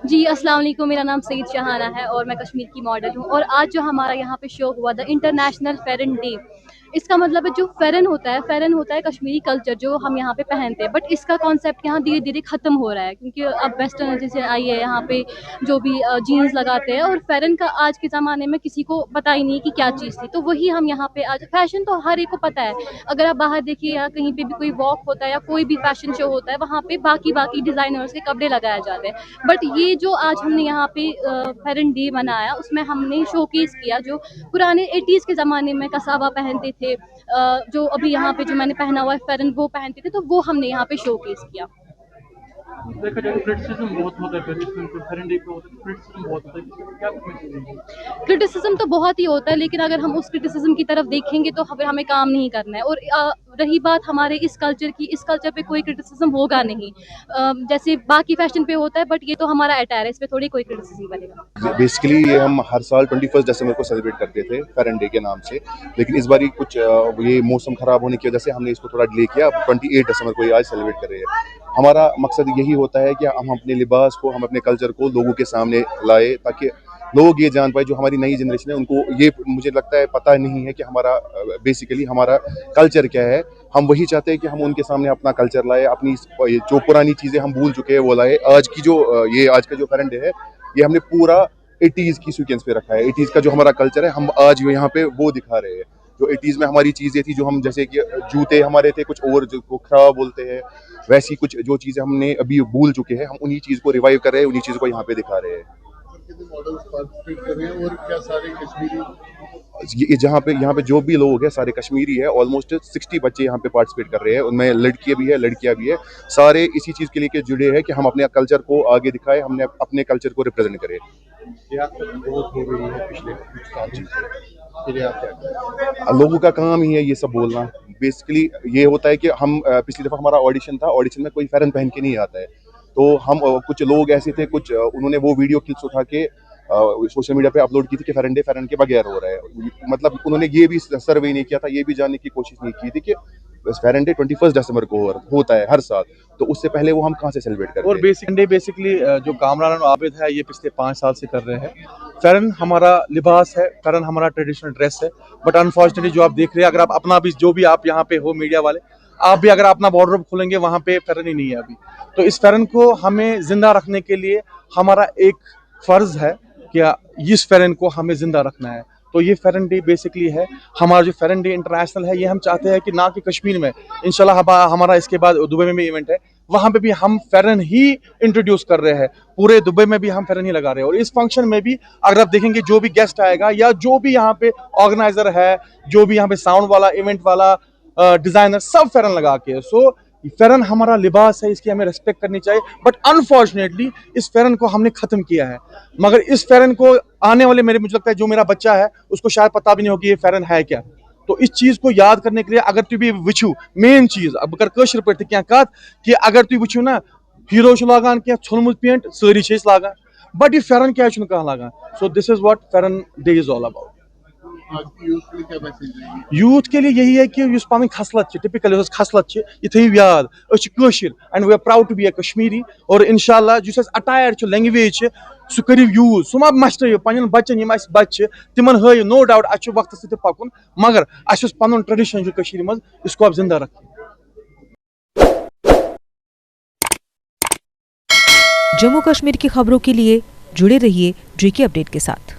जी, अस्सलाम वालेकुम। मेरा नाम सईद शहाना है और मैं कश्मीर की मॉडल हूँ। और आज जो हमारा यहाँ पे शो हुआ द इंटरनेशनल फेरन डे, इसका मतलब है जो फेरन होता है कश्मीरी कल्चर जो हम यहाँ पे पहनते हैं। बट इसका कॉन्सेप्ट यहाँ धीरे धीरे ख़त्म हो रहा है क्योंकि अब वेस्टर्न जैसे आई है यहाँ पे, जो भी जीन्स लगाते हैं। और फेरन का आज के ज़माने में किसी को पता ही नहीं कि क्या चीज़ थी, तो वही हम यहाँ पे आज फैशन तो हर एक को पता है। अगर आप बाहर देखिए या कहीं पे भी कोई वॉक होता है या कोई भी फैशन शो होता है, वहाँ पे बाकी बाकी डिज़ाइनर्स के कपड़े लगाए जाते हैं। बट ये जो आज हमने यहाँ पे फेरन डे मनाया, उसमें हमने शोकेस किया जो पुराने 80s के ज़माने में कसावा पहनते थे, जो अभी यहाँ पे जो मैंने पहना हुआ है फेरन वो पहनते थे, तो वो हमने यहाँ पे शोकेस किया। देखा जाए क्रिटिसिज्म बहुत होता है, फेरन डे पे होता है क्रिटिसिज्म बहुत होता है, क्या मैसेज? क्रिटिसिज्म तो बहुत ही होता है, लेकिन अगर हम उस क्रिटिसिज्म की तरफ देखेंगे तो फिर हमें काम नहीं करना है। और रही बात हमारे इस कल्चर की, इस कल्चर पे कोई क्रिटिसिज्म होगा नहीं, जैसे बाकी फैशन पे होता है। बट ये तो हमारा अटायर है, इस पे थोड़ी कोई क्रिटिसिज्म बनेगा। बेसिकली ये हम हर साल 21 दिसंबर को सेलिब्रेट करते थे फेरन डे के नाम से, लेकिन इस बार कुछ ये मौसम खराब होने की वजह से हमने इसको थोड़ा डिले किया। 28 दिसंबर को ये आज सेलिब्रेट कर रहे हैं। हमारा मकसद यही होता है कि हम अपने लिबास को, हम अपने कल्चर को लोगों के सामने लाए, ताकि लोग ये जान पाए, जो हमारी नई जनरेशन है उनको ये मुझे लगता है पता नहीं है कि हमारा बेसिकली हमारा कल्चर क्या है। हम वही चाहते हैं कि हम उनके सामने अपना कल्चर लाए, अपनी जो पुरानी चीज़ें हम भूल चुके हैं वो लाए। आज की जो आज का जो फेरन डे है, ये हमने पूरा 80s की सीक्वेंस पे रखा है। 80s का जो हमारा कल्चर है हम आज यहाँ पे वो दिखा रहे हैं। जो 80s में हमारी चीज़ें थी, जो हम जैसे कि जूते हमारे थे कुछ और जो खराब बोलते हैं, वैसी कुछ जो चीज़ें हमने अभी भूल चुके हैं, हम उन्हीं चीज़ को रिवाइव कर रहे हैं, उन्हीं चीज़ को यहाँ पे दिखा रहे हैं। और क्या सारे कश्मीरी यहाँ पे जो भी लोग हैं सारे कश्मीरी है। ऑलमोस्ट 60 बच्चे यहाँ पे पार्टिसिपेट कर रहे हैं, उनमें लड़कियाँ भी है लड़कियाँ भी है। सारे इसी चीज़ के लिए जुड़े हैं कि हम अपने कल्चर को आगे दिखाएं, हमने अपने कल्चर को रिप्रेजेंट करें। ग्रोथ हो गई है पिछले कुछ सालों से, लोगों का काम ही है ये सब बोलना। बेसिकली ये होता है कि हम पिछली दफ़ा हमारा ऑडिशन था, ऑडिशन में कोई फेरन पहन के नहीं आता है, तो हम कुछ लोग ऐसे थे, कुछ उन्होंने वो वीडियो क्लिप्स उठा के सोशल मीडिया पे अपलोड की थी कि फेरन के बगैर हो रहा है। मतलब उन्होंने ये भी सर्वे नहीं किया था, ये भी जानने की कोशिश नहीं की थी कि फेरन डे 21 दिसंबर को होता है हर साल, तो उससे पहले वो हम कहाँ से सेलिब्रेट करते हैं। और बेसिकली जो कामरान आबिद है ये पिछले 5 साल से कर रहे हैं। फेरन हमारा लिबास है, फेरन हमारा ट्रेडिशनल ड्रेस है। बट अनफॉर्चुनेटली जो आप देख रहे हैं, अगर आप अपना भी जो भी आप यहाँ पे हो मीडिया वाले, आप भी अगर अपना वार्डरोब खोलेंगे वहाँ पे फेरन ही नहीं है अभी। तो इस फेरन को हमें जिंदा रखने के लिए हमारा एक फर्ज है कि इस फेरन को हमें जिंदा रखना है। तो ये फेरन डे बेसिकली है हमारा जो फेरन डे इंटरनेशनल है, ये हम चाहते हैं कि ना कि कश्मीर में, इंशाल्लाह हमारा इसके बाद दुबई में भी इवेंट है, वहाँ पे भी हम फेरन ही इंट्रोड्यूस कर रहे हैं। पूरे दुबई में भी हम फेरन ही लगा रहे हैं। और इस फंक्शन में भी अगर आप देखेंगे जो भी गेस्ट आएगा या जो भी यहाँ पे ऑर्गेनाइजर है, जो भी यहाँ पे साउंड वाला, इवेंट वाला, डिजाइनर, सब फेरन लगा के। सो फेरन हमारा लिबास है, इसकी हमें रिस्पेक्ट करनी चाहिए। बट अनफॉर्चुनेटली इस फेरन को हमने खत्म किया है। मगर इस फेरन को आने वाले मुझे लगता है जो मेरा बच्चा है उसको शायद पता भी नहीं होगी ये फेरन है क्या। तो इस चीज को याद करने के लिए अगर तु भी वुचू मेन चीज अगर कशर पे क्या कि अगर तु वुचू ना हीरो लागान क्या छुनमुत पेंट सारी लागान बट ये फेरन क्या लागान so this is what pheran day is all about youth के लिए यही है कि युस पन खसलत टिपिकल खसलत ये थो याद and we are proud to be a Kashmiri और इंशाल्लाह जो अटायर लैंग्वेज सह करो यूज सह मशर पन बच्चन बच्चे तिमन हयो नो डाउट अच्छे वक्त सत पकुन मगर अस पन ट्रेडिशन मज इसको आप जिंदा रखें। जम्मू कश्मीर की खबरों के लिए जुड़े रहिए JK अपडेट के साथ।